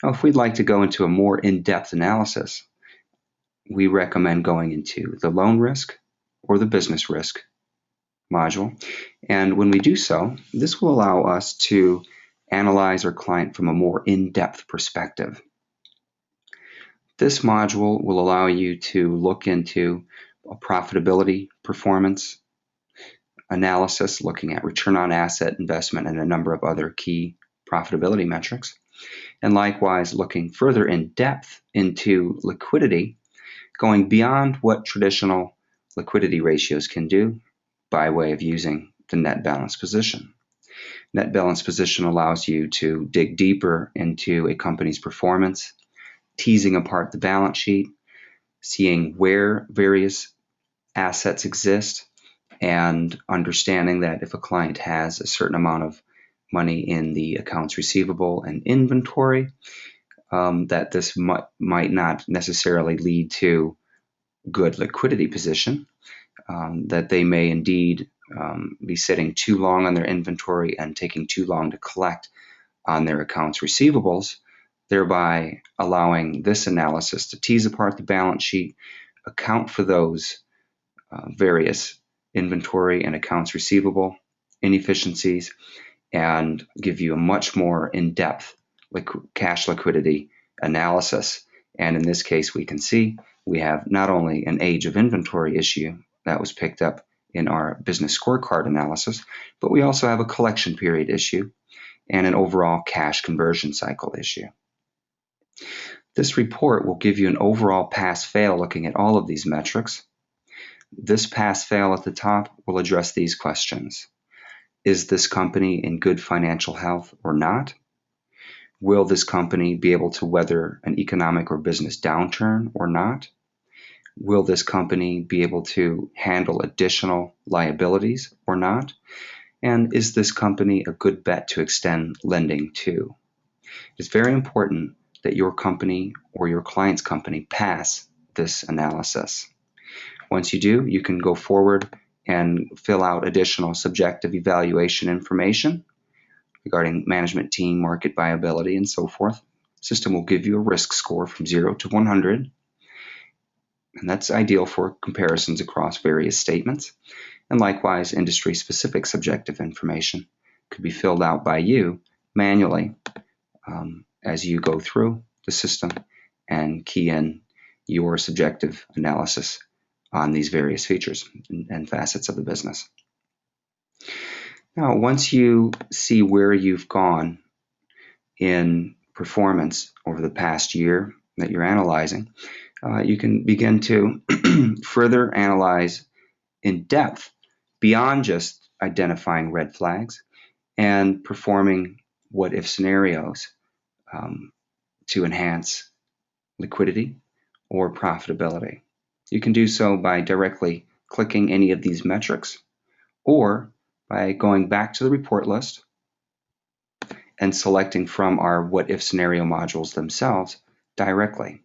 Now, if we'd like to go into a more in-depth analysis, we recommend going into the loan risk or the business risk module. And when we do so, this will allow us to analyze our client from a more in-depth perspective. This module will allow you to look into a profitability performance analysis, looking at return on asset investment and a number of other key profitability metrics. And likewise, looking further in depth into liquidity, going beyond what traditional liquidity ratios can do by way of using the net balance position. Net balance position allows you to dig deeper into a company's performance, teasing apart the balance sheet, seeing where various assets exist, and understanding that if a client has a certain amount of money in the accounts receivable and inventory, that this might not necessarily lead to good liquidity position, that they may indeed be sitting too long on their inventory and taking too long to collect on their accounts receivables, thereby allowing this analysis to tease apart the balance sheet, account for those various inventory and accounts receivable inefficiencies, and give you a much more in-depth cash liquidity analysis. And in this case, we can see we have not only an age of inventory issue that was picked up in our business scorecard analysis, but we also have a collection period issue and an overall cash conversion cycle issue. This report will give you an overall pass-fail looking at all of these metrics. This pass-fail at the top will address these questions. Is this company in good financial health or not? Will this company be able to weather an economic or business downturn or not? Will this company be able to handle additional liabilities or not? And is this company a good bet to extend lending to? It's very important that your company or your client's company pass this analysis. Once you do, you can go forward and fill out additional subjective evaluation information regarding management team, market viability, and so forth. The system will give you a risk score from 0 to 100, and that's ideal for comparisons across various statements. And likewise, industry-specific subjective information could be filled out by you manually as you go through the system and key in your subjective analysis on these various features and facets of the business. Now, once you see where you've gone in performance over the past year that you're analyzing, you can begin to further analyze in depth beyond just identifying red flags and performing what-if scenarios to enhance liquidity or profitability. You can do so by directly clicking any of these metrics or by going back to the report list and selecting from our what-if scenario modules themselves directly.